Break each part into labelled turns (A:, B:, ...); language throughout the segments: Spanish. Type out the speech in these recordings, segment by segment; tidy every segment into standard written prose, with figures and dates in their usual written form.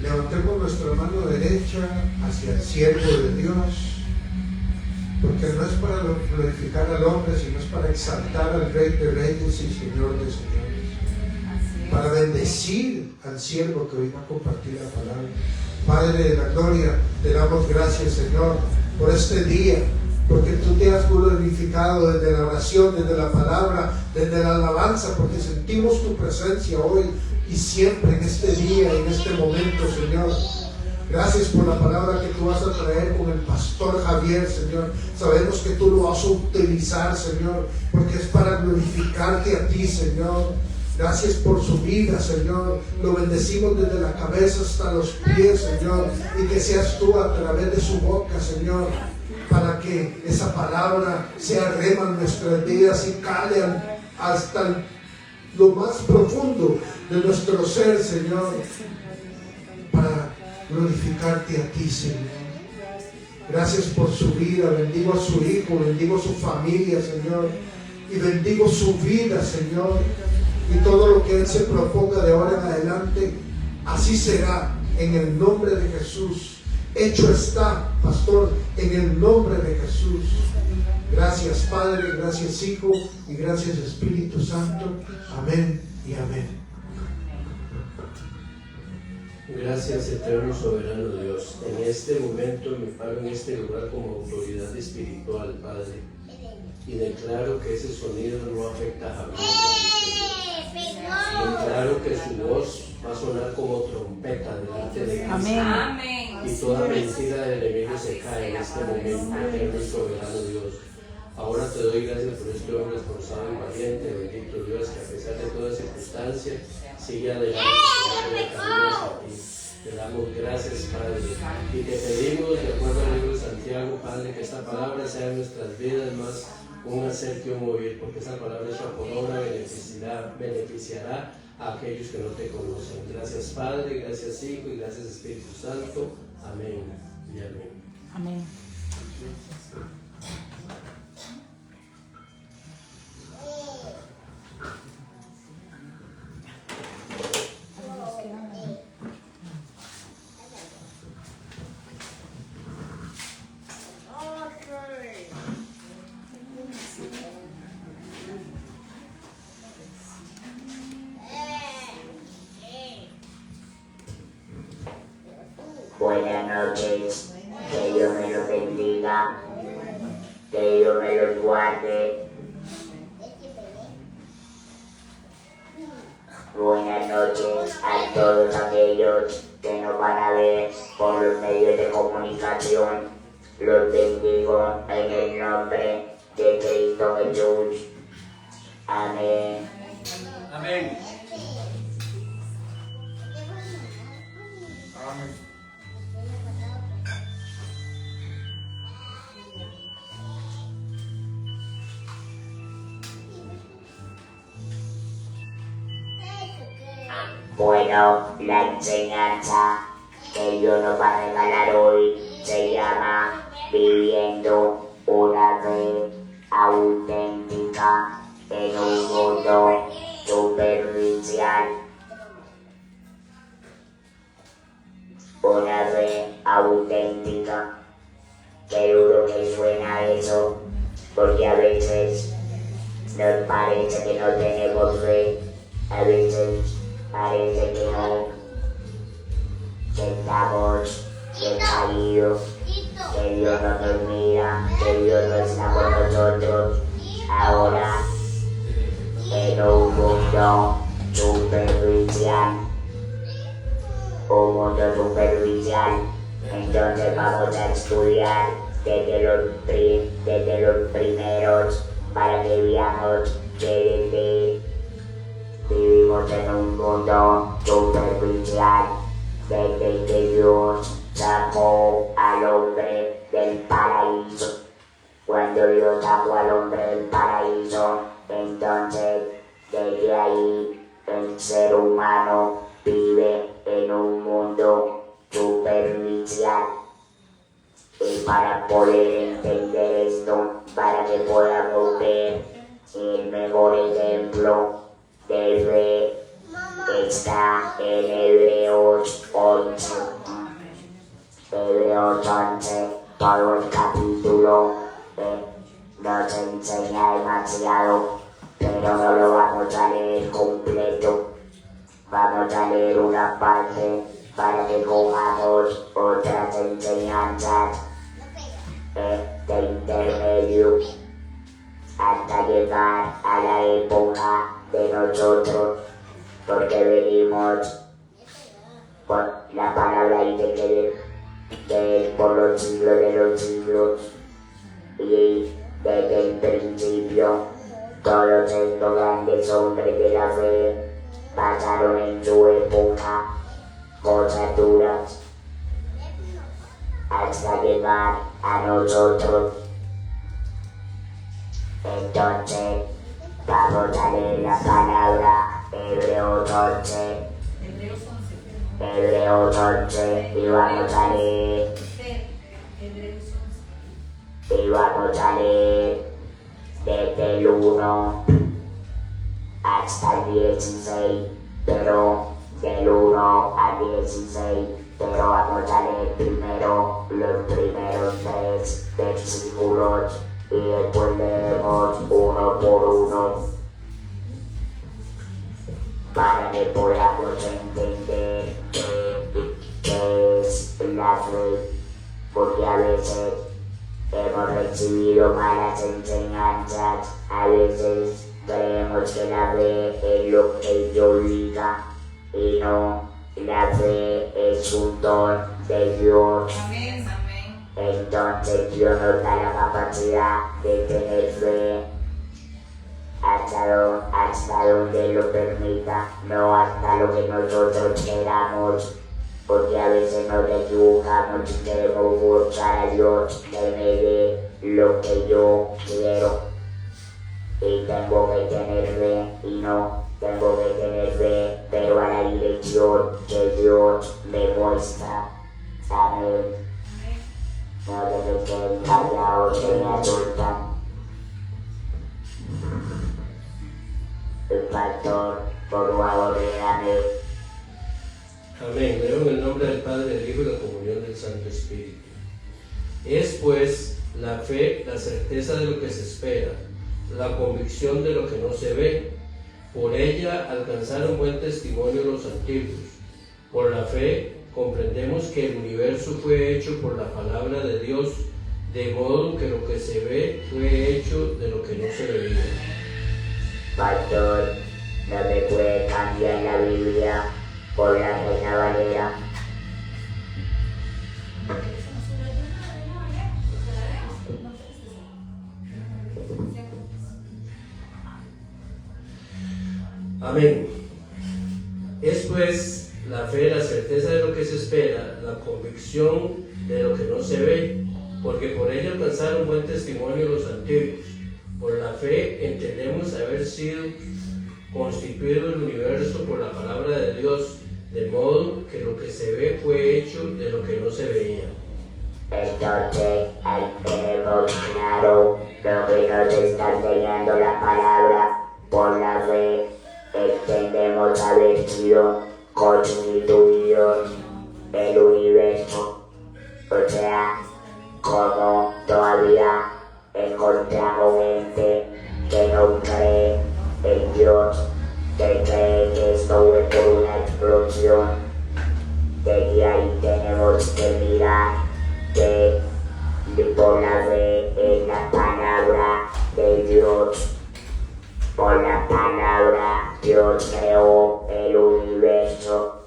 A: Levantemos nuestra mano derecha hacia el siervo de Dios, porque no es para glorificar al hombre, sino es para exaltar al Rey de Reyes y Señor de Señores, para bendecir al siervo que hoy va a compartir la palabra. Padre de la gloria, te damos gracias, Señor, por este día, porque tú te has glorificado desde la oración, desde la palabra, desde la alabanza, porque sentimos tu presencia hoy y siempre en este día, en este momento, Señor. Gracias por la palabra que tú vas a traer con el pastor Javier, Señor. Sabemos que tú lo vas a utilizar, Señor, porque es para glorificarte a ti, Señor. Gracias por su vida, Señor. Lo bendecimos desde la cabeza hasta los pies, Señor, y que seas tú a través de su boca, Señor, para que esa palabra sea rema en nuestras vidas y cale hasta lo más profundo de nuestro ser, Señor, para glorificarte a ti, Señor. Gracias por su vida. Bendigo a su hijo, bendigo a su familia, Señor, y bendigo su vida, Señor, y todo lo que él se proponga de ahora en adelante, así será, en el nombre de Jesús. Hecho está, pastor, en el nombre de Jesús. Gracias, Padre, gracias, Hijo, y gracias, Espíritu Santo. Amén y amén.
B: Gracias, eterno soberano Dios. En este momento me paro en este lugar como autoridad espiritual, Padre, y declaro que ese sonido no afecta a Javier. Declaro que su voz va a sonar como trompeta delante de Cristo.
C: Amén.
B: Y toda mentira del enemigo se cae en este momento, eterno y soberano Dios. Ahora te doy gracias por este hombre esforzado y valiente, bendito Dios, que a pesar de toda circunstancia sigue adelante, a ti. Te damos gracias, Padre, y te pedimos, de acuerdo al libro de Santiago, Padre, que esta palabra sea en nuestras vidas más un hacer que un oír, porque esa palabra hecha por obra beneficiará a aquellos que no te conocen. Gracias, Padre, gracias, Hijo, y gracias, Espíritu Santo. Amén y amén.
C: Amén.
D: Buenas noches, que Dios me los bendiga, que Dios me los guarde. Buenas noches a todos aquellos que nos van a ver por los medios de comunicación. Los bendigo en el nombre de Cristo Jesús. Amén.
B: Amén.
D: Bueno, la enseñanza que Dios nos va a regalar hoy se llama Viviendo una fe auténtica en un mundo superficial. Una fe auténtica. Qué duro que suena eso, porque a veces nos parece que no tenemos fe, a veces parece que no, que estamos decaídos, que Dios no nos mira, que Dios no está con nosotros. Ahora, en un mundo superficial, entonces vamos a estudiar desde los primeros para que veamos que vivimos en un mundo superficial, desde que Dios sacó al hombre del paraíso. Cuando Dios sacó al hombre del paraíso, entonces desde ahí el ser humano vive en un mundo superficial. Y para poder entender esto, para que podamos ver el mejor ejemplo de fe está en Hebreos 11. Hebreos 11, todo el capítulo nos enseña demasiado, pero no lo vamos a leer completo. Vamos a leer una parte para que cojamos otras enseñanzas de intermedio hasta llegar a la época de nosotros, porque venimos por la palabra dice que por los siglos de los siglos, y desde el principio todos estos grandes hombres de la fe pasaron en su época cosas duras hasta llegar a nosotros. Entonces vamos a leer la palabra Hebreos 11. Hebreos 11 y vamos a leer desde el 1 hasta el 16, pero del 1 al 16, pero vamos a leer primero los primeros 3 versículos y después leemos uno por uno para que podamos entender qué es la fe, porque a veces hemos recibido malas enseñanzas, a veces creemos que la fe es lo que yo diga y no, la fe es un don de Dios.
C: Amén, amén.
D: Entonces Dios nos da la capacidad de tener fe hasta donde lo permita, no hasta lo que nosotros queramos, porque a veces nos equivocamos y queremos forzar a Dios que me dé lo que yo quiero, y tengo que tener fe, y no tengo que tener fe, pero a la dirección que Dios me muestra. Amén. No debe ser callados que me asustan. El pastor, por favor, dígame.
B: Amén. Leo en el nombre del Padre, del Hijo y de la comunión del Santo Espíritu. Es pues la fe, la certeza de lo que se espera, la convicción de lo que no se ve. Por ella alcanzaron buen testimonio los antiguos. Por la fe comprendemos que el universo fue hecho por la palabra de Dios, de modo que lo que se ve fue hecho de lo que no se veía.
D: Pastor, no me puede cambiar la Biblia por la Reina Valera.
B: Amén. Es pues la fe, la certeza de lo que se espera, la convicción de lo que no se ve, porque por ella alcanzaron buen testimonio los antiguos. Por la fe entendemos haber sido constituido el universo por la palabra de Dios, de modo que lo que se ve fue hecho de lo que no se veía.
D: Entonces, ahí tenemos claro lo que nos está enseñando la palabra. Por la fe entendemos haber sido constituidos el universo, o sea, como todavía encontramos gente que no cree en Dios, que cree que esto fue por una explosión, y ahí tenemos que mirar que por la fe en la palabra de Dios. Por la palabra Dios creó el universo.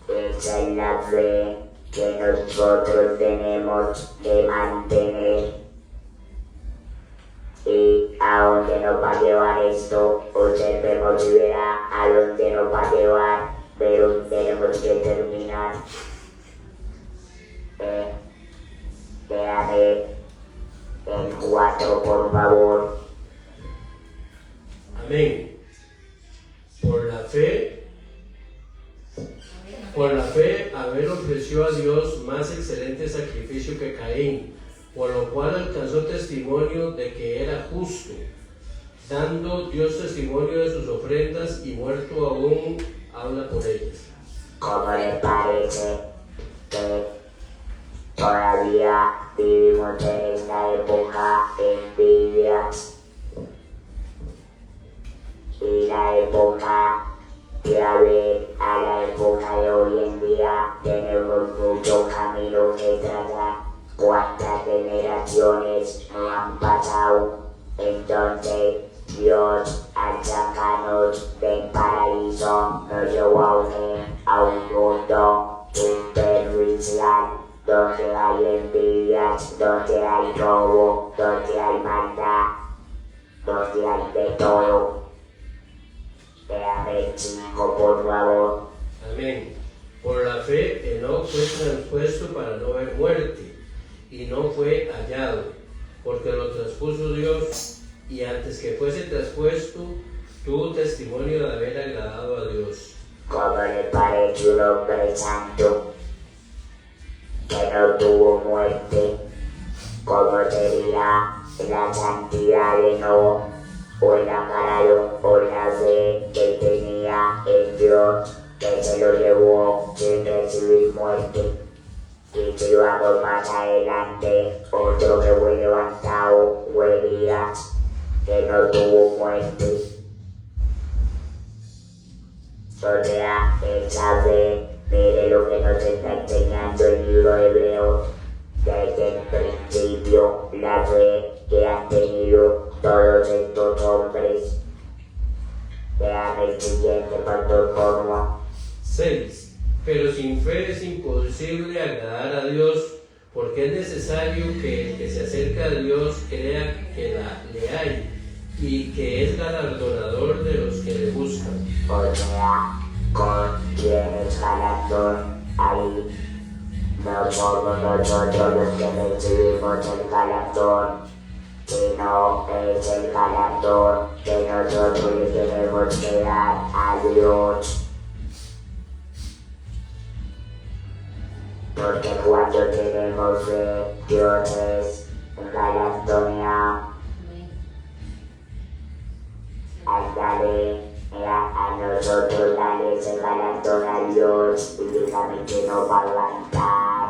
D: Esa es la fe que nosotros tenemos que mantener. ¿Y a dónde nos va a llevar esto? Observemos y verá a dónde nos va a llevar, pero tenemos que terminar. Déjame el 4, por favor.
B: Amén. Por la fe, Abel ofreció a Dios más excelente sacrificio que Caín, por lo cual alcanzó testimonio de que era justo, dando Dios testimonio de sus ofrendas y muerto aún habla por ellas.
D: ¿Cómo les parece que todavía vivimos en esta época envidia y la época de haber a la época de hoy en día tenemos mucho camino que trazar? ¿Cuántas generaciones no han pasado? Entonces Dios al sacarnos del paraíso nos llevó a un mundo superficial donde hay envidias, donde hay robo, donde hay maldad, donde hay de todo. Déjame chico, por favor.
B: Amén. Por la fe, Enoc fue traspuesto para no ver muerte, y no fue hallado, porque lo traspuso Dios, y antes que fuese traspuesto, tuvo testimonio de haber agradado a Dios.
D: ¿Cómo le parece un hombre santo que no tuvo muerte? ¿Cómo sería la santidad de Enoc, o el amado, o la fe que tenía en Dios, que se lo llevó sin recibir muerte? Y si vamos más adelante, otro que fue levantado fue Elías, que no tuvo muerte. O sea, esa fe, mire lo que nos está enseñando el libro de Hebreos, desde el principio, la fe que han tenido todos estos hombres. Vean el siguiente, por favor.
B: 6. Pero sin fe es imposible agradar a Dios, porque es necesario que el que se acerca a Dios crea que le hay y que es galardonador de los que le buscan.
D: O sea, con quien es galardón ahí. No somos nosotros los que recibimos el galardón, sino es el galardón que nosotros le tenemos que dar a Dios. Porque cuando tenemos fe, Dios es galardonado. Dale a nosotros, dale ese galardón a Dios, y dígame que nos va a aguantar,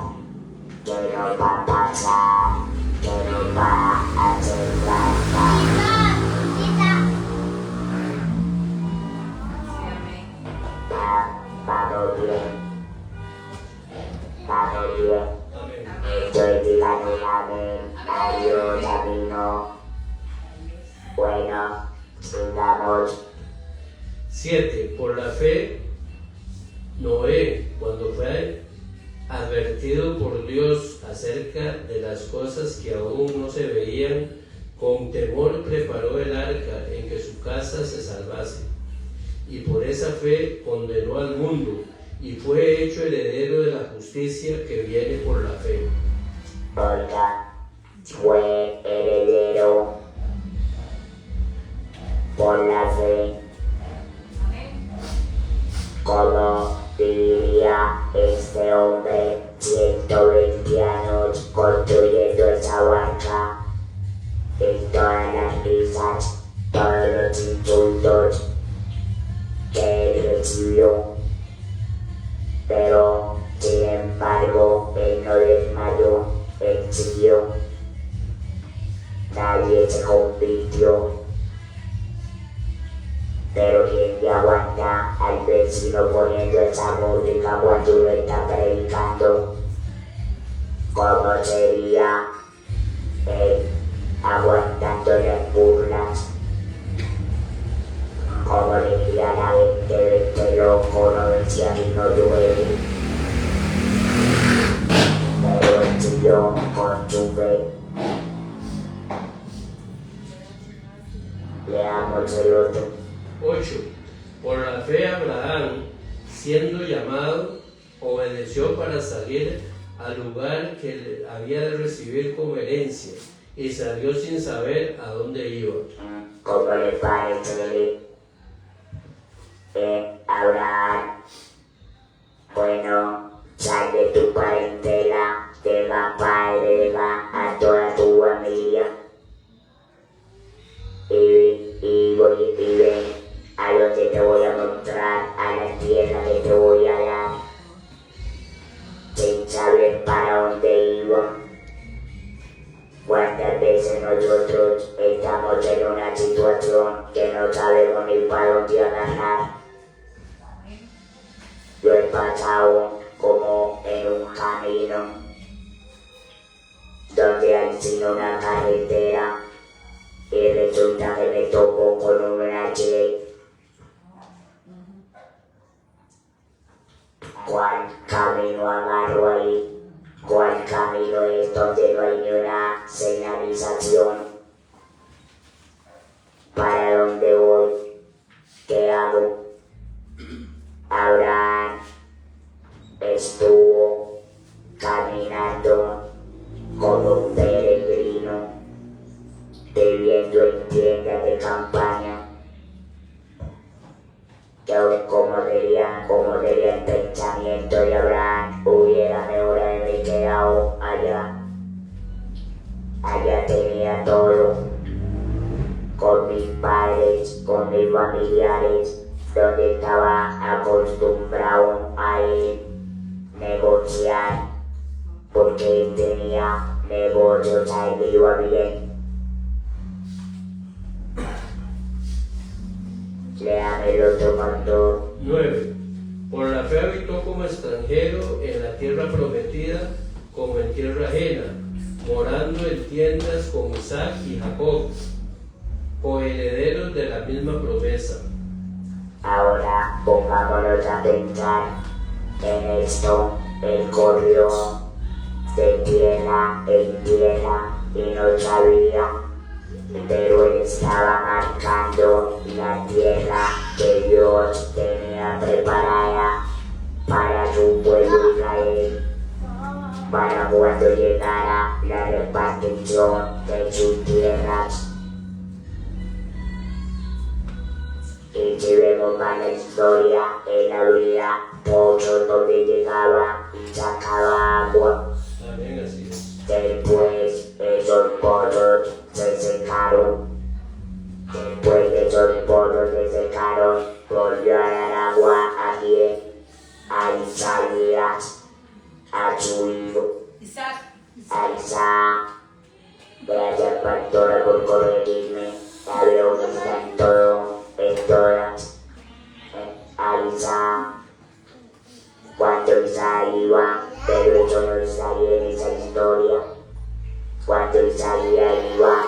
D: que nos va a pasar, que nos va a hacer falta. Vamos bien. Vamos bien.
B: Amén.
D: Estoy dígame amén. Adiós, camino. Bueno, sigamos.
B: 7. Por la fe, Noé, cuando fue advertido por Dios acerca de las cosas que aún no se veían, con temor preparó el arca en que su casa se salvase. Y por esa fe condenó al mundo, y fue hecho heredero de la justicia que viene por la fe.
D: Oiga, fue heredero por la fe. ¿Cómo viviría este hombre 120 años construyendo esa barca? En todas las risas, todos los insultos que él recibió. Pero, sin embargo, él no desmayó, él siguió. Nadie se convirtió. Pero quien te aguanta al vecino poniendo esa música cuando uno está predicando, ¿cómo sería él aguantando las burlas? ¿Cómo le diría a la gente este loco no decía ni no duele? Pero él siguió con su fe. Leamos el otro.
B: 8. Por la fe Abraham, siendo llamado, obedeció para salir al lugar que había de recibir como herencia, y salió sin saber a dónde iba.
D: ¿Cómo le parece Abraham? Bueno, sal de tu parentela, deja padre, deja a toda tu familia y pasaron como en un camino donde hay sin una carretera y resulta que me tocó con una H. ¿Cuál camino agarro ahí? ¿Cuál camino es donde no hay ni una señalización? ¿Para dónde voy? ¿Qué hago? Abraham estuvo caminando como un peregrino, viviendo en tiendas de campaña. Como sería el pensamiento de Abraham, hubiera mejor haberme quedado allá. Allá tenía todo, con mis padres, con mis familiares, donde estaba acostumbrado a negociar, porque él tenía negocios, a él le iba bien. Léame el otro cuento.
B: 9. Por la fe habitó como extranjero en la tierra prometida, como en tierra ajena, morando en tiendas con Isaac y Jacob, coherederos de la misma promesa.
D: Ahora pongámonos a pensar en esto. Él corrió de tierra en tierra y no sabía, pero él estaba marcando la tierra que Dios tenía preparada para su pueblo Israel, para cuando llegara la repartición de sus tierras. Y si vemos más la historia, él había pozos donde llegaba y sacaba agua.
B: Amén, así es.
D: Después esos pozos se secaron. Después de esos pozos se secaron, volvió a dar agua a quien, a Isaías, a su hijo, a Isaac. Gracias, pastora, por corregirme. La veo que está en todo, en todas. A Isaac, cuando Isaac iba, pero eso no salía en esa historia. Cuando Isaías iba,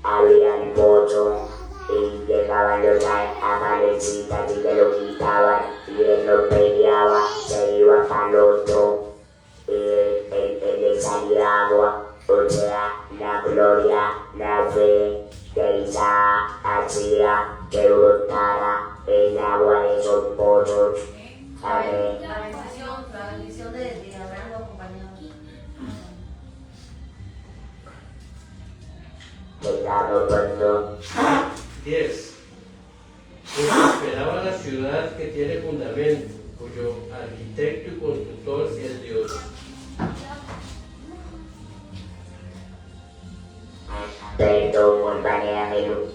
D: había un pozo y llegaban los amanecitas y que lo quitaban y él no peleaba, se iba para el otro y él le salía agua. O sea, la gloria, la fe de Isaac hacía que brotara el agua de esos pozos. Amén.
C: La bendición de Abraham lo acompañaba.
D: Estamos cuando
B: 10. Porque esperaba la ciudad que tiene fundamento, cuyo arquitecto y constructor es Dios.
D: perdón, compañero.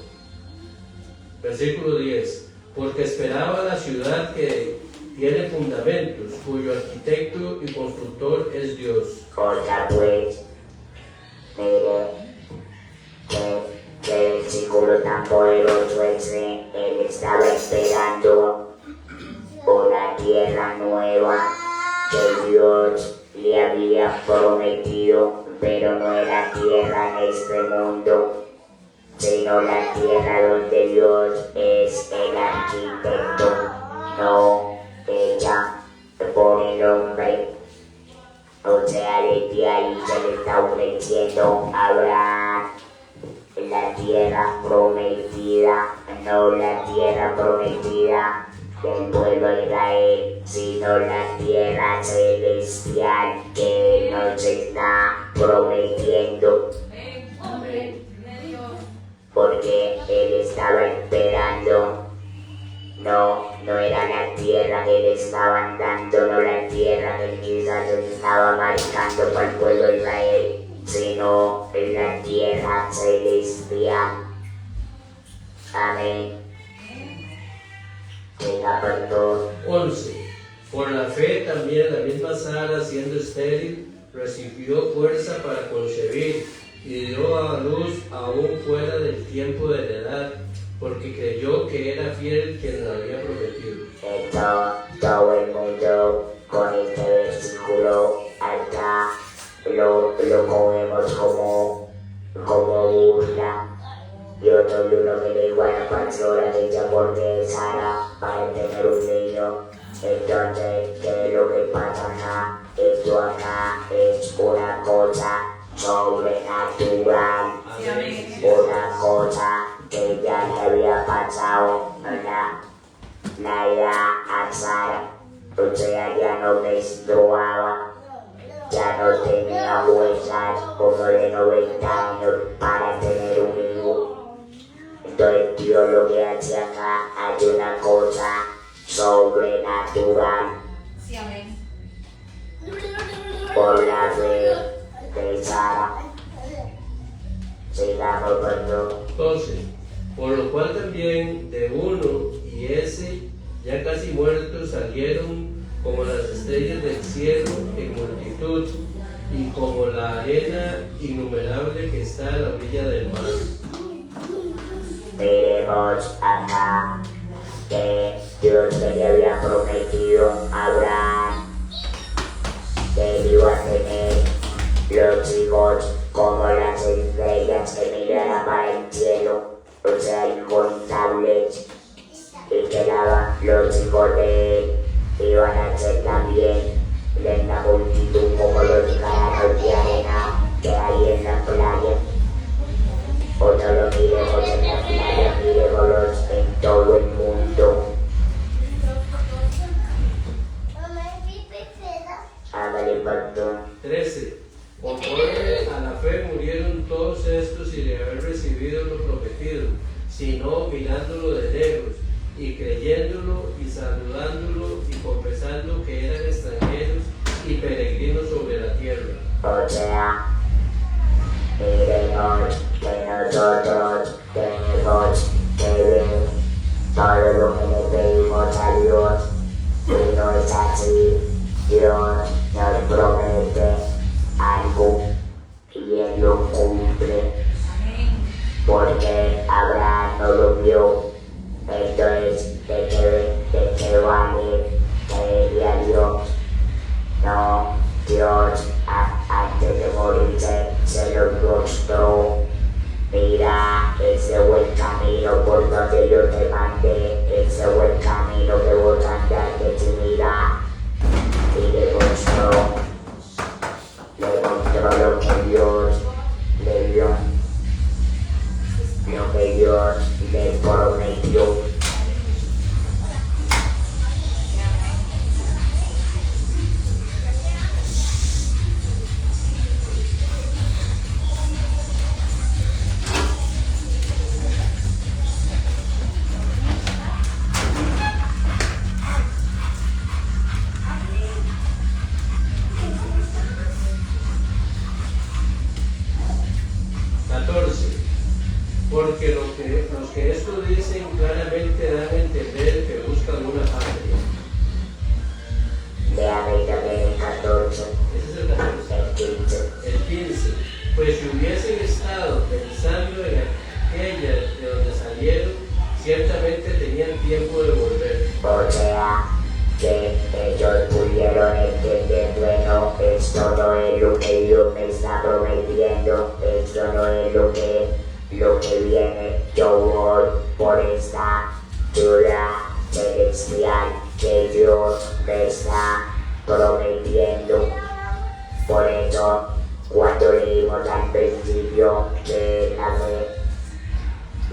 B: Versículo 10. Porque esperaba la ciudad que tiene fundamentos, cuyo arquitecto y constructor es Dios.
D: Otra pues, mire, que versículo tan poderoso ese, él estaba esperando una tierra nueva que Dios le había prometido, pero no era tierra en este mundo, sino la tierra donde Dios es el arquitecto, no hecha por el hombre. O sea, desde ahí se le está ofreciendo a Abraham la tierra prometida, no la tierra prometida del pueblo de Israel, sino la tierra celestial que nos está prometiendo. Porque él estaba esperando, no era la tierra que le estaban dando, no la tierra que quizás estaba marcando para el pueblo de Israel, sino la tierra celestial. Amén. Venga, pastor.
B: 11. Por la fe también la misma Sara, siendo estéril, recibió fuerza para concebir y dio a luz aún fuera del tiempo de la edad, porque creyó que era fiel quien lo había prometido.
D: Todo el mundo con este versículo acá lo cogemos como burla. Yo no vi uno que le igual a pastora hecha por Sara para tener un niño. Entonces, ¿qué es lo que pasa acá? Esto acá es una cosa sobrenatural, una cosa que ya le había pasado a Sara. O sea, ya no menstruaba, ya no tenía fuerzas como de 90 años para tener un hijo. Entonces Dios lo que hace acá hay una cosa sobrenatural.
E: Sí, amén.
D: Por la fe de Sara. Sigamos, perdón.
B: 12. Por lo cual también de uno y ese ya casi muertos salieron como las estrellas del cielo en multitud y como la arena innumerable que está a la orilla del mar.
D: Miremos acá que Dios le había prometido a Abraham que él iba a tener los hijos como las estrellas que miran para el cielo, o sea, incontables, y que los hijos de él iban a ser también de la multitud como los granos de arena que hay en la playa. O no lo miremos en la playa, miremoslos en todo el mundo. Hágale perdón.
B: 13. Conforme a la fe murieron todos estos sin haber recibido lo prometido, sino mirándolo de lejos y creyéndolo y saludándolo y confesando que eran extranjeros y peregrinos sobre la tierra.
D: O sea, miremos que nosotros tenemos que ver todo lo que le pedimos a Dios, y no es así. Dios nos promete algo y Él lo cumple, porque Abraham no lo vio. Entonces, ¿de qué vale creerle a Dios? No, Dios antes de morirse se lo mostró. Mira ese buen camino por donde yo te mandé, ese buen camino que vos andaste, y mira, y le mostró lo que Dios le dio, lo que Dios le prometió.
B: Porque los que esto dicen claramente dan a entender que buscan una patria.
D: Déjame también el 14.
B: Ese es el 14.
D: El 15.
B: El 15. Pues si hubiesen estado pensando en aquella de donde salieron, ciertamente tenían tiempo de volver.
D: O sea, que ellos pudieron entender, bueno, esto no es lo que Dios me está prometiendo, esto no es lo que viene. Yo voy por esta ciudad celestial que Dios me está prometiendo. Por eso, cuando leímos al principio que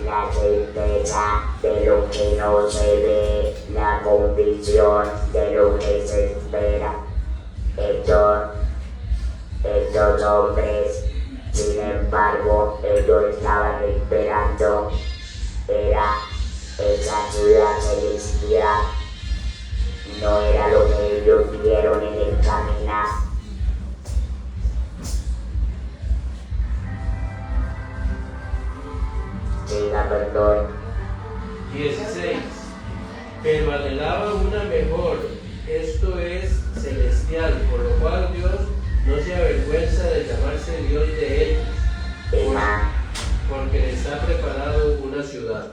D: la certeza de lo que no se ve, la convicción de lo que se espera. Estos hombres, sin embargo, ellos estaban esperando, era esa ciudad celestial, no era lo que ellos vieron en el caminar. Siga, perdón.
B: 16. Pero anhelaban una mejor, esto es celestial, por lo cual Dios no se avergüenza de llamarse Dios de ellos, porque les ha preparado una ciudad.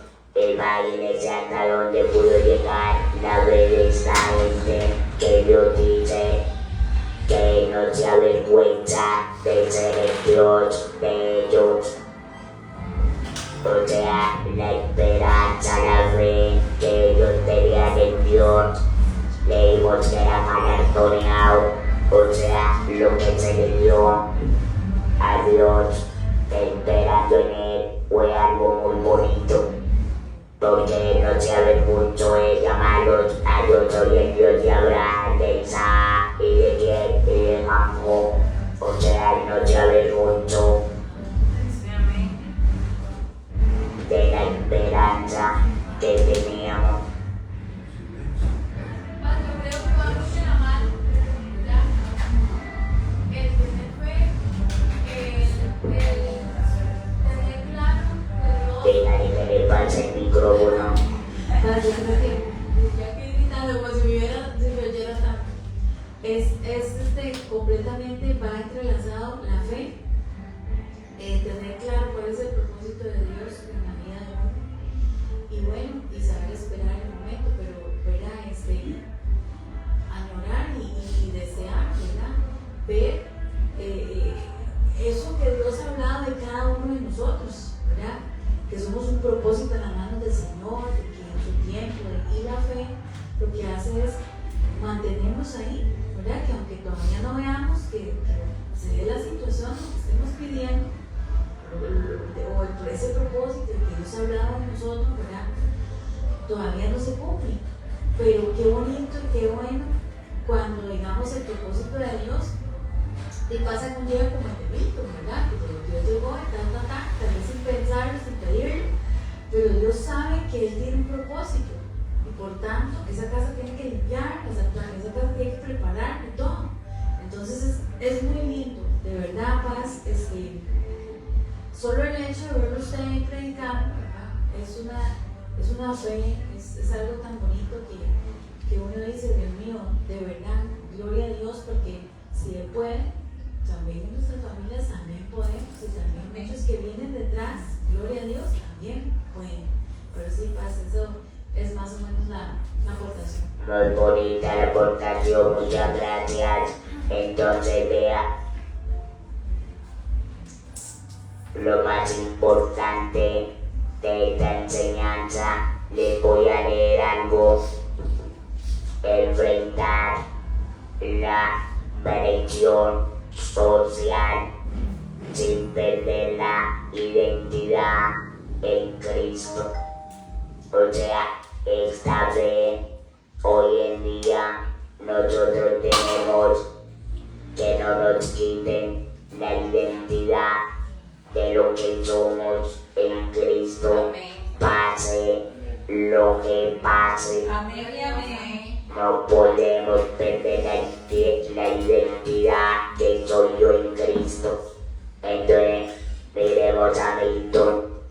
D: promesa de ser el Dios de ellos. O sea, la esperanza, la fe que ellos tenían en Dios, leímos que era galardonado, o sea, lo que se le dio a Dios esperando en él fue algo muy bonito, porque no se avergonzó de llamarlos a yo soy el Dios de Abraham, de Isaac y de Jacob y de Jacob, o sea, no se avergonzó de la esperanza que teníamos.
E: Yo creo que vamos de la mano, ¿verdad? El tener fe, el tener claro que Dios.
D: Deja de que le pase el micrófono.
E: Ya que gritando como si me oyera tanto. Es completamente va entrelazado la fe, tener claro cuál es el propósito de Dios en la vida de uno. Y bueno, y saber esperar el momento, pero ¿verdad? Añorar y desear, ¿verdad? Ver eso que Dios ha hablado de cada uno de nosotros, ¿verdad? Que somos un propósito en las manos del Señor, de que en su tiempo, y la fe lo que hace es mantenernos ahí, ¿verdad? Que aunque todavía no veamos que se dé la situación que estemos pidiendo, o ese propósito que Dios ha hablado de nosotros, ¿verdad? Todavía no se cumple, pero qué bonito y qué bueno cuando digamos el propósito de Dios y pasa en un día como el de Milton, ¿verdad? Que Dios llegó y tal vez sin pensarlo, sin pedirlo, pero Dios sabe que Él tiene un propósito y por tanto esa casa tiene que limpiar, esa casa tiene que preparar y todo. Entonces es muy lindo, de verdad, Paz, solo el hecho de verlo usted ahí predicando, ¿verdad? Es una fe, es algo tan bonito que uno dice, Dios mío, de verdad, gloria a Dios, porque si Él puede, también en nuestras familias también podemos, y también muchos que vienen detrás, gloria a Dios, también pueden. Pero sí, Paz, eso es más o menos la aportación.
D: Muy bonita la aportación, muchas gracias. Entonces vea, lo más importante de esta enseñanza, les voy a leer algo. Enfrentar la presión social sin perder la identidad en Cristo. O sea, esta fe hoy en día nosotros tenemos que no nos quiten la identidad de lo que somos en Cristo. Pase lo que pase.
E: Amén y amén.
D: No podemos perder la identidad que soy yo en Cristo. Entonces, miremos a Milton.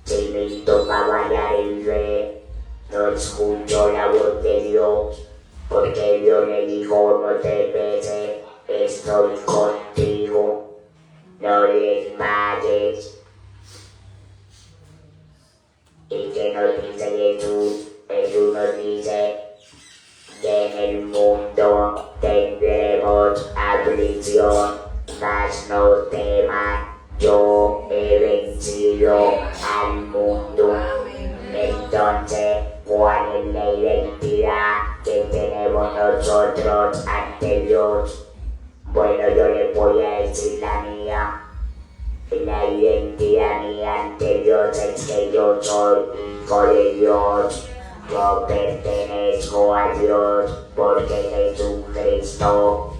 D: Si Milton va a fallar en fe, no escuchó la voz de Dios, porque Dios le dijo 3 veces, estoy contigo, no desmayes. ¿Y qué nos dice Jesús? Jesús nos dice que en el mundo tendremos aflicción, mas no teman, yo he vencido al mundo. Entonces, ¿cuál es la identidad que tenemos nosotros ante Dios? Bueno, yo les voy a decir la mía. La identidad mía ante Dios es que yo soy hijo de Dios. Yo pertenezco a Dios porque Jesucristo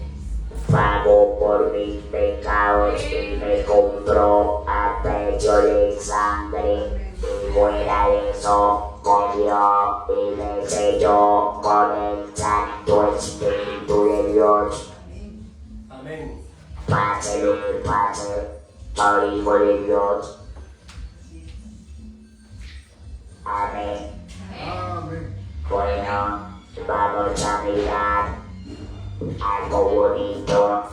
D: pagó por mis pecados y me compró a precio de sangre. Y fuera de eso, murió y me selló con el Santo Espíritu de Dios.
B: Amén.
D: Pase lo que pase, soy hijo de Dios. Amén.
A: Amén.
D: Bueno, vamos a mirar algo bonito.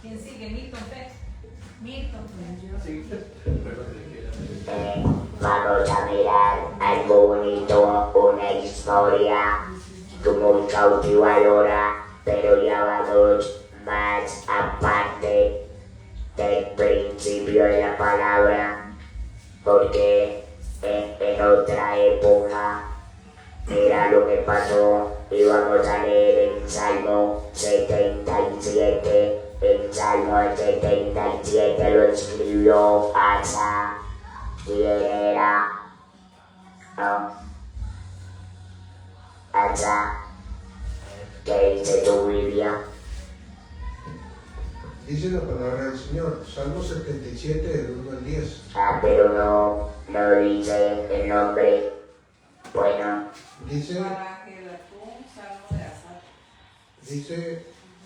E: ¿Quién sigue? Milton, Milton.
D: Vamos a mirar algo bonito, una historia como cautivadora, pero ya vamos más aparte del principio de la palabra, porque en otra época, mira lo que pasó, y vamos a leer en Salmo 77. El Salmo 77 lo escribió Asa. ¿Quién era? Asa. ¿Qué dice tu Biblia?
A: Dice la palabra del Señor, Salmo 77, del 1 al 10.
D: Pero no dice el nombre. Bueno,
A: dice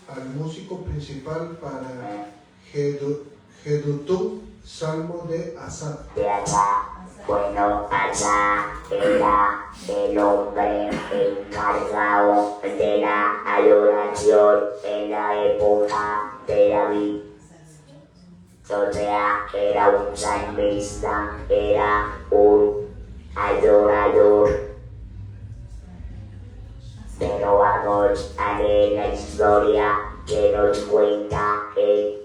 A: al músico principal para Jedutún, Salmo de Asaf.
D: de Asa. Bueno, Asa era el hombre encargado de la adoración en la época de David. O sea, era un salmista, era un adorador. Pero vamos a leer la historia que nos cuenta él.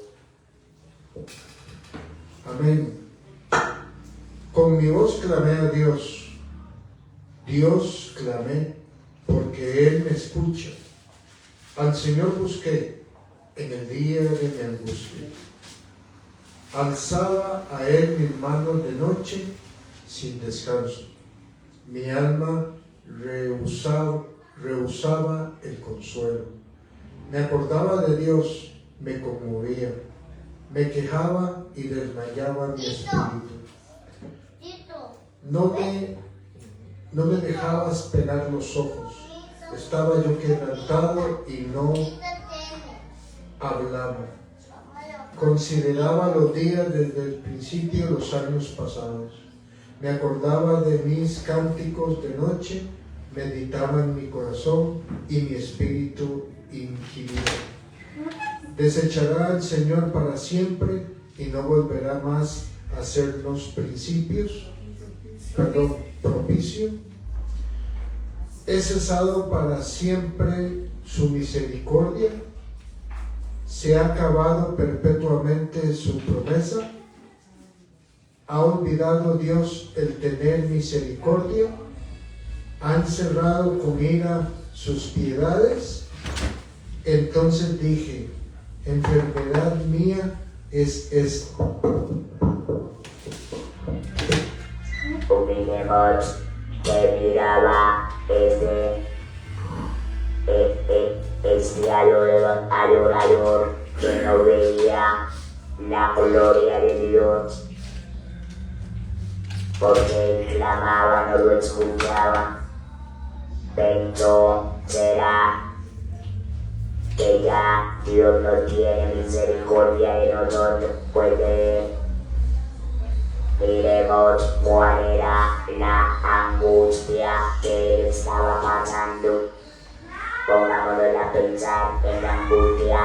A: Amén. Con mi voz clamé a Dios. Dios clamé, porque Él me escucha. Al Señor busqué en el día de mi angustia. Alzaba a Él mis manos de noche sin descanso. Mi alma rehusaba el consuelo. Me acordaba de Dios, me conmovía. Me quejaba y desmayaba mi espíritu. No me dejabas pelar los ojos. Estaba yo quebrantado y no hablaba. Consideraba los días desde el principio de los años pasados. Me acordaba de mis cánticos de noche, meditaba en mi corazón y mi espíritu inquiría. Desechará el Señor para siempre y no volverá más a hacernos propicio. He cesado para siempre su misericordia. Se ha acabado perpetuamente su promesa. ¿Ha olvidado Dios el tener misericordia? ¿Ha encerrado con ira sus piedades? Entonces dije, enfermedad mía es esta.
D: Hubiéramos que miraba este adorador que no veía la gloria de Dios, porque él clamaba, no lo escuchaba. Pensó, será que ya Dios no tiene misericordia de nosotros, pues miremos cuál era la angustia que él estaba pasando. Pongámonos a pensar en la angustia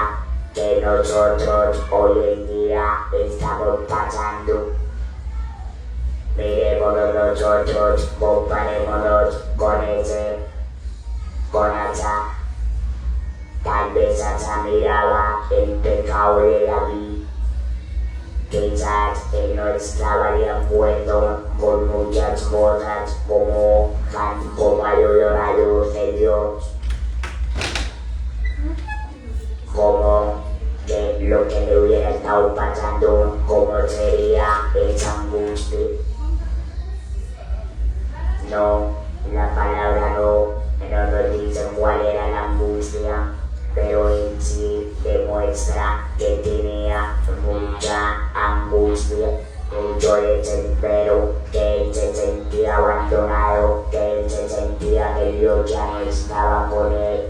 D: que nosotros hoy en día estamos pasando. Miremos nosotros, comparémonos con Asa. Tal vez Asa miraba el pecado de David. Quizás él no estaba de acuerdo con muchas cosas como adorador de Dios, como de lo que le hubiera estado pasando, cómo sería esa angustia. No, la palabra no nos dice cuál era la angustia, pero en sí demuestra que tenía mucha angustia, mucho desespero, que él se sentía abandonado, que él se sentía que Dios ya no estaba con él,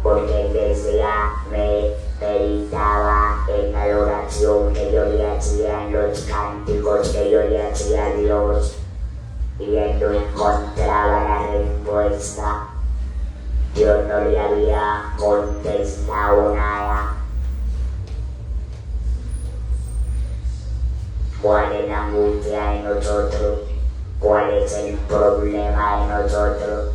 D: porque él decía, me meditaba en la adoración que yo le hacía, en los cánticos que yo le hacía a Dios, y él no encontraba la respuesta. Dios no le había contestado nada. ¿Cuál es la angustia de nosotros? ¿Cuál es el problema de nosotros?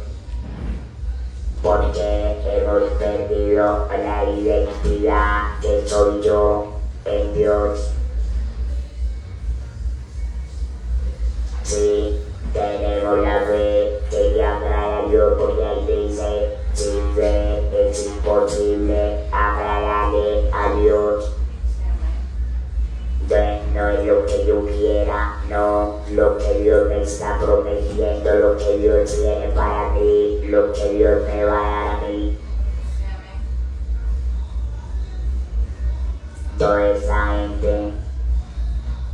D: porque hemos perdido la identidad que soy yo en Dios. Si tenemos la fe que le agrada a Dios, porque Él dice, sin fe es imposible agradarle a Dios. No es lo que yo quiera, no lo que Dios me está prometiendo, lo que Dios tiene para mí, lo que Dios me va a dar a mí. Toda esa gente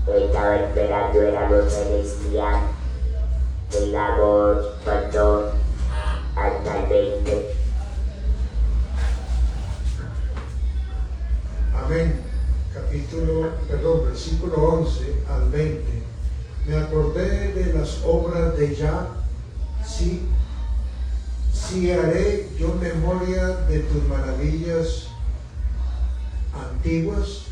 D: estaba esperando era lo celestial, digamos, pasó hasta el 20.
A: Amén. Versículo 11 al 20. Me acordé de las obras de Yah, sí haré yo memoria de tus maravillas antiguas,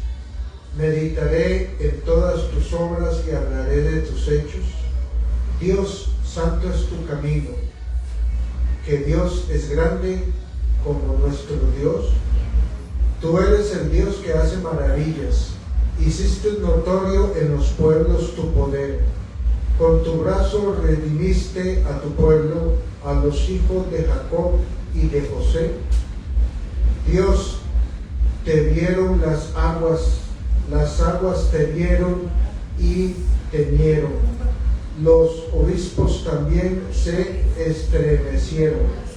A: meditaré en todas tus obras y hablaré de tus hechos. Dios, santo es tu camino, que Dios es grande como nuestro Dios. Tú eres el Dios que hace maravillas. Hiciste notorio en los pueblos tu poder. Con tu brazo redimiste a tu pueblo, a los hijos de Jacob y de José. Dios, te vieron las aguas te vieron y temieron. Los obispos también se estremecieron.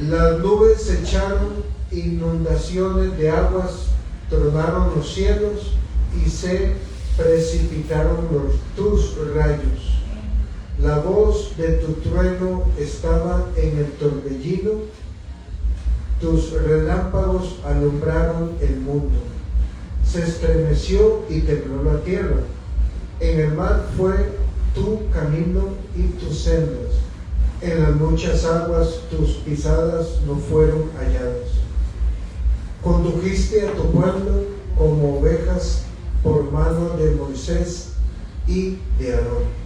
A: Las nubes echaron inundaciones de aguas, tronaron los cielos y se precipitaron tus rayos. La voz de tu trueno estaba en el torbellino, tus relámpagos alumbraron el mundo. Se estremeció y tembló la tierra. En el mar fue tu camino y tus sendas. En las muchas aguas tus pisadas no fueron halladas. Condujiste a tu pueblo como ovejas por mano de Moisés y de Aarón.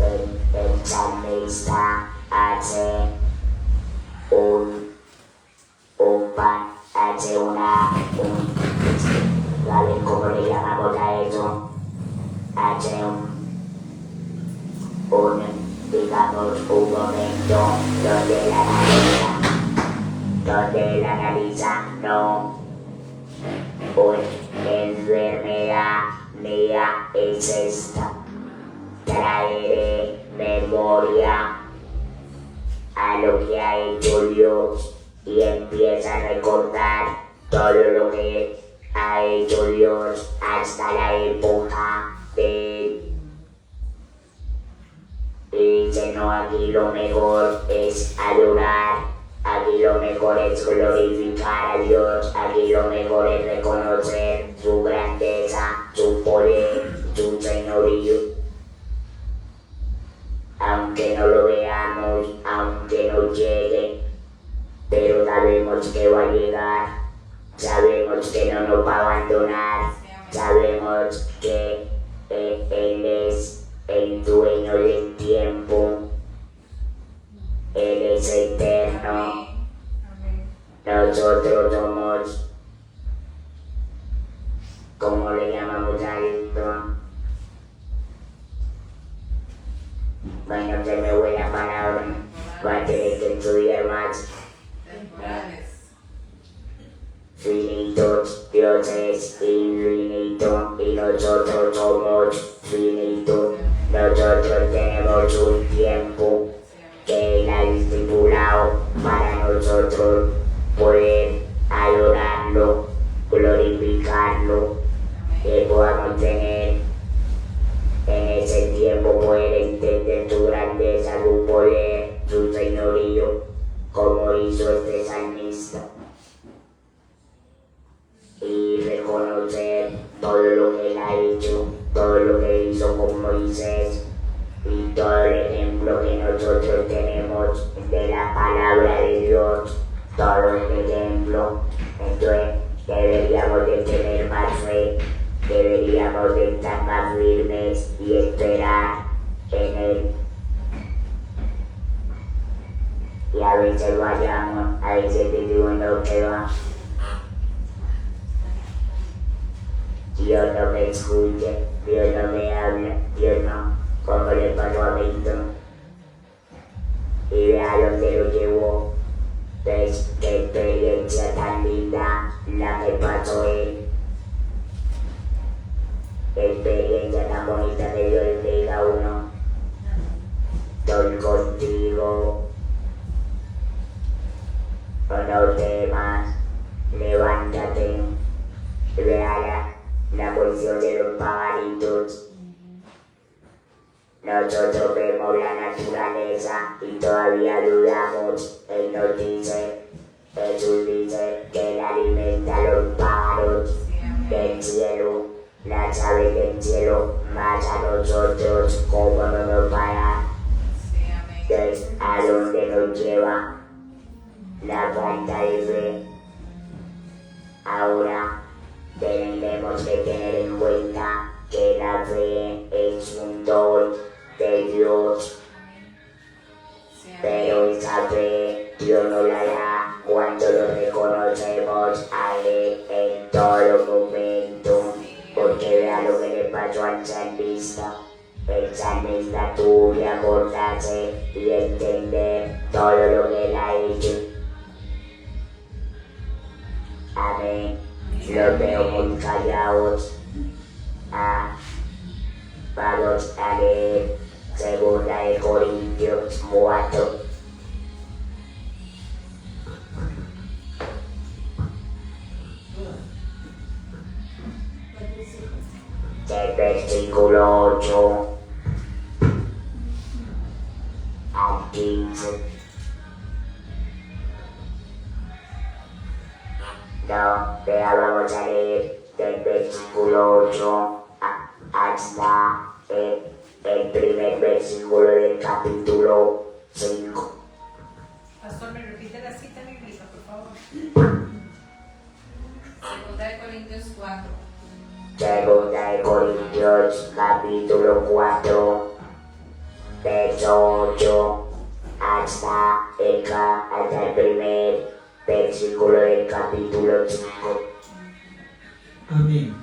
D: El salmista hace ¿saben cómo le llamamos a eso? Hace digamos, un momento donde la analiza, no, enfermedad mía es esta, traeré memoria a lo que ha hecho Dios y empieza a recordar todo lo que ha hecho Dios hasta la época de... Y dice, no, aquí lo mejor es adorar, aquí lo mejor es glorificar a Dios, aquí lo mejor es reconocer su grandeza, su poder, su señorío. Aunque no lo veamos, aunque no llegue, pero sabemos que va a llegar, sabemos que no nos va a abandonar, sabemos que Él es el dueño del tiempo, Él es eterno. Nosotros somos, ¿cómo le llamamos a esto? Bueno, se me fue la palabra, va a tener que estudiar más. Finitos, Dios es infinito y nosotros somos finitos. Nosotros tenemos un tiempo que Él ha estipulado para nosotros poder adorarlo, glorificarlo, que podamos tener en ese tiempo, poder entender su grandeza, su poder, su señorío, como hizo este salmista, y reconocer todo lo que Él ha hecho, todo lo que hizo con Moisés y todo el ejemplo que nosotros tenemos de la palabra de Dios, todo el ejemplo. Entonces deberíamos de tener más fe, deberíamos de estar más firmes y esperar en Él. Y a veces vayamos, a veces decimos no que va. Dios no me escucha, Dios no me habla, Dios no, como le pasó a Víctor. Y vea dónde lo llevó. ¿Ves qué experiencia tan linda la que pasó él? Experiencia tan bonita que Dios le diga a uno. Estoy contigo. No temas, levántate. Vea la posición de los pajaritos. Nosotros vemos la naturaleza y todavía dudamos. Él nos dice, Jesús dice que Él alimenta a los pájaros del cielo, las aves del cielo, más a nosotros, ¿cómo no nos va a dónde nos lleva la falta de fe? Ahora tenemos que tener en cuenta que la fe es un don de Dios, pero esa fe Dios nos la da cuando lo reconocemos a Él en todo momento, porque vea lo que le pasó al salmista. El salmista tuvo que acordarse y entender todo lo que Él ha hecho. Amén. Los veo muy callados. Vamos a leer 2 Corintios 4. Del versículo 8 al 15. No, vamos a leer del versículo 8 hasta el primer versículo del capítulo 5.
F: Pastor, ¿me repite la cita bíblica, por favor? 2 Corintios 4.
D: 2 Corintios capítulo 4, verso 8 hasta el primer versículo del capítulo 5.
G: Amén.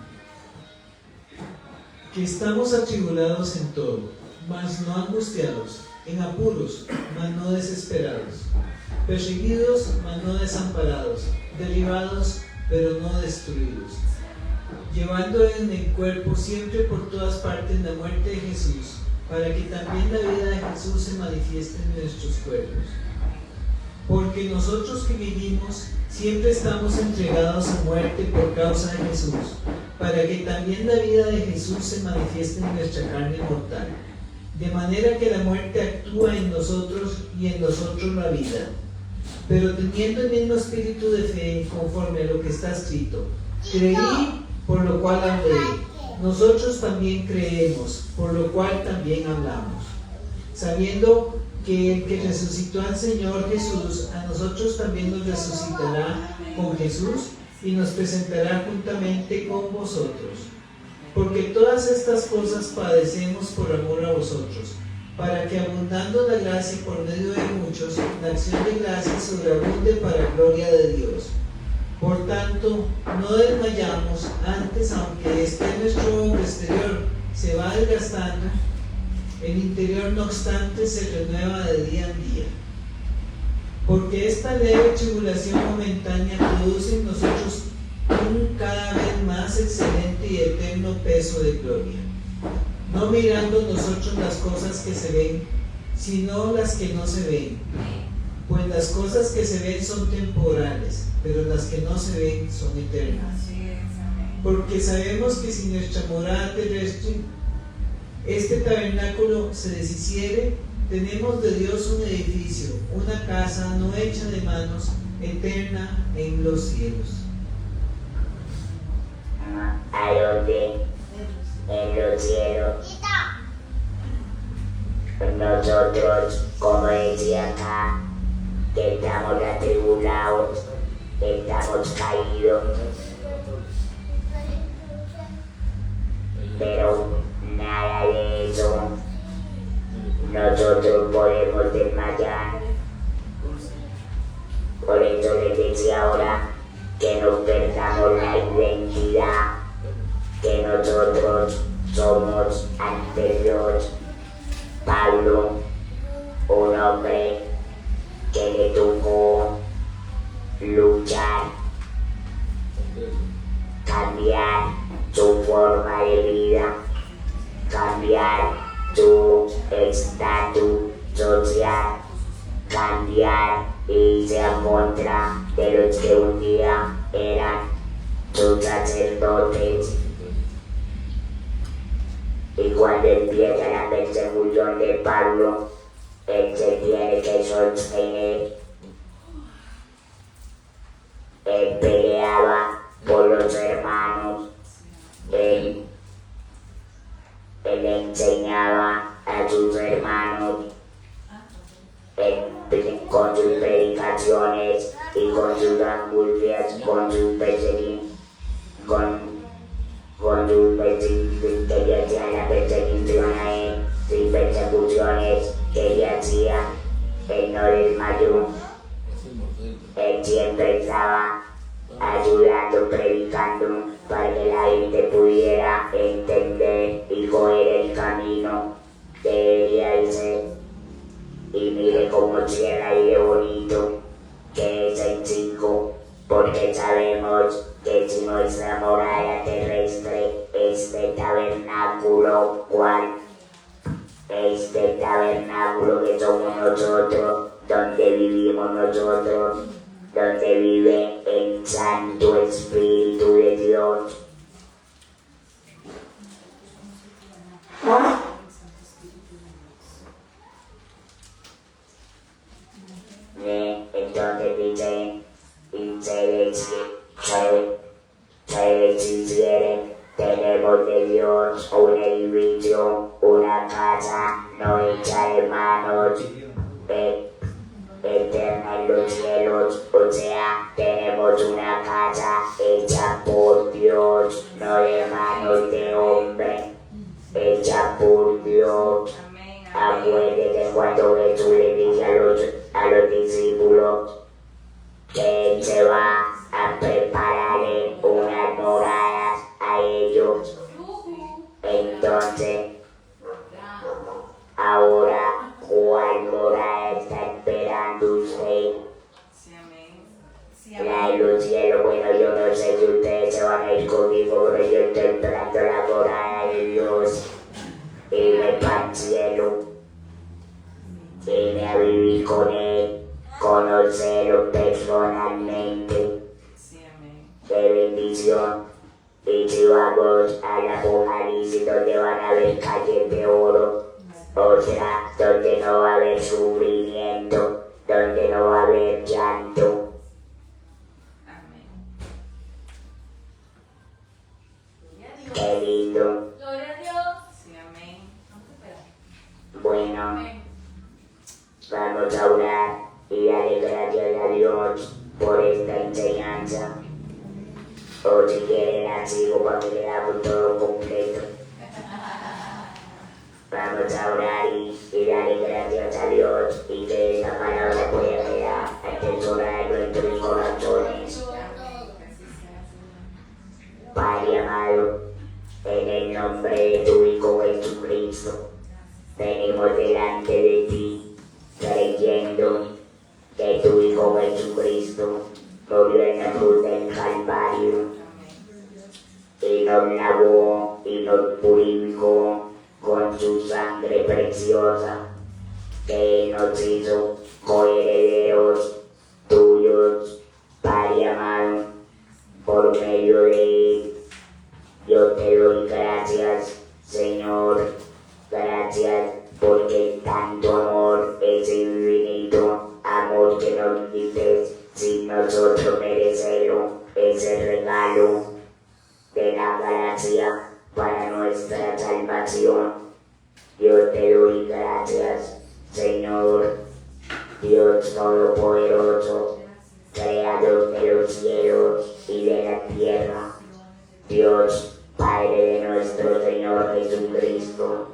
G: Que estamos atribulados en todo, mas no angustiados, en apuros, mas no desesperados, perseguidos, mas no desamparados, derribados, pero no destruidos, llevando en el cuerpo siempre por todas partes la muerte de Jesús, para que también la vida de Jesús se manifieste en nuestros cuerpos. Porque nosotros que vivimos siempre estamos entregados a muerte por causa de Jesús, para que también la vida de Jesús se manifieste en nuestra carne mortal. De manera que la muerte actúa en nosotros y en nosotros la vida. Pero teniendo el mismo espíritu de fe, conforme a lo que está escrito: creí, por lo cual hablé. Nosotros también creemos, por lo cual también hablamos. Sabiendo que el que resucitó al Señor Jesús, a nosotros también nos resucitará con Jesús y nos presentará juntamente con vosotros. Porque todas estas cosas padecemos por amor a vosotros, para que abundando la gracia por medio de muchos, la acción de gracia sobreabunde para gloria de Dios. Por tanto, no desmayamos, antes, aunque nuestro hombre exterior se va desgastando, el interior no obstante se renueva de día en día. Porque esta leve tribulación momentánea produce en nosotros un cada vez más excelente y eterno peso de gloria, no mirando nosotros las cosas que se ven, sino las que no se ven. Pues las cosas que se ven son temporales, pero las que no se ven son eternas. Porque sabemos que si nuestra morada terrestre, este tabernáculo, se deshiciere, tenemos de Dios un edificio, una casa no hecha de manos, eterna en los cielos.
D: ¿A dónde? En los cielos. Nosotros, como decía acá, que estamos atribulados, que estamos caídos, tengamos la identidad que nosotros somos ante Dios. Pablo, un hombre que le tocó luchar, cambiar su forma de vida, cambiar su estatus social, cambiar y irse a contra de los que un día eran sus sacerdotes. Y cuando empieza la persecución de Pablo, él se tiene que sostener. Él peleaba por los hermanos, él enseñaba a sus hermanos, con sus predicaciones y con sus angustias, con sus persecuciones, que le hacían la persecución a él, sin persecuciones que le hacían, él no desmayó. Él siempre estaba ayudando, predicando, para que la gente pudiera entender y coger el camino que debería ser. Y mire cómo cierra y de bonito, que es el 5, porque sabemos que si nuestra morada terrestre, este tabernáculo, ¿cuál? Este tabernáculo que somos nosotros, donde vivimos nosotros, donde vive el Santo Espíritu de Dios. Entonces dice si quieren, tenemos de Dios un edificio, una casa no hecha de manos, eterna en los cielos, o sea, tenemos una casa hecha por Dios, no de manos de hombre, hecha por Dios. Acuérdense cuando Jesús le dice a los discípulos que Él se va a preparar unas moradas a ellos. Entonces, ahora, ¿cuál morada está esperando usted? La de los cielos. Bueno, yo no sé si ustedes se van a ir conmigo, pero yo estoy esperando la morada de Dios. Irme para el cielo, irme a vivir con Él, conocerlo personalmente. Qué bendición. Y si vamos al Apocalipsis, donde van a haber calles de oro, o sea, donde no va a haber sufrimiento, donde no va a haber llanto. Qué lindo. Bueno, vamos a orar y darle gracias a Dios por esta enseñanza. O si quieren la sigo para que le damos todo completo. Vamos a orar y darle gracias a Dios y que esa palabra pueda quedar atesorada en nuestros corazones. Padre amado, en el nombre de tu Hijo Jesucristo, venimos delante de ti, creyendo que tu Hijo Jesucristo murió en la cruz del Calvario y nos lavó y nos purificó con su sangre preciosa, que nos hizo coherederos tuyos, Padre amado, por medio de Él. Yo te doy gracias, Señor. Gracias porque tanto amor es infinito, amor que nos dices sin nosotros merecerlo, ese regalo de la gracia para nuestra salvación. Yo te doy gracias, Señor, Dios Todopoderoso, Creador de los cielos y de la tierra, Dios, Padre de nuestro Señor Jesucristo.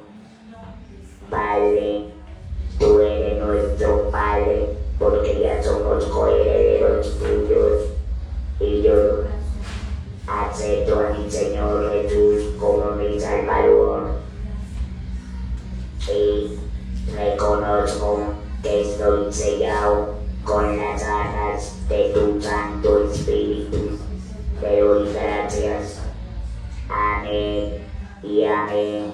D: Padre, tú eres nuestro Padre, porque ya somos coherederos tuyos. Y yo cosmos que estoy sellado con las alas de tu Santo Espíritu. Te doy gracias. Amén y amén.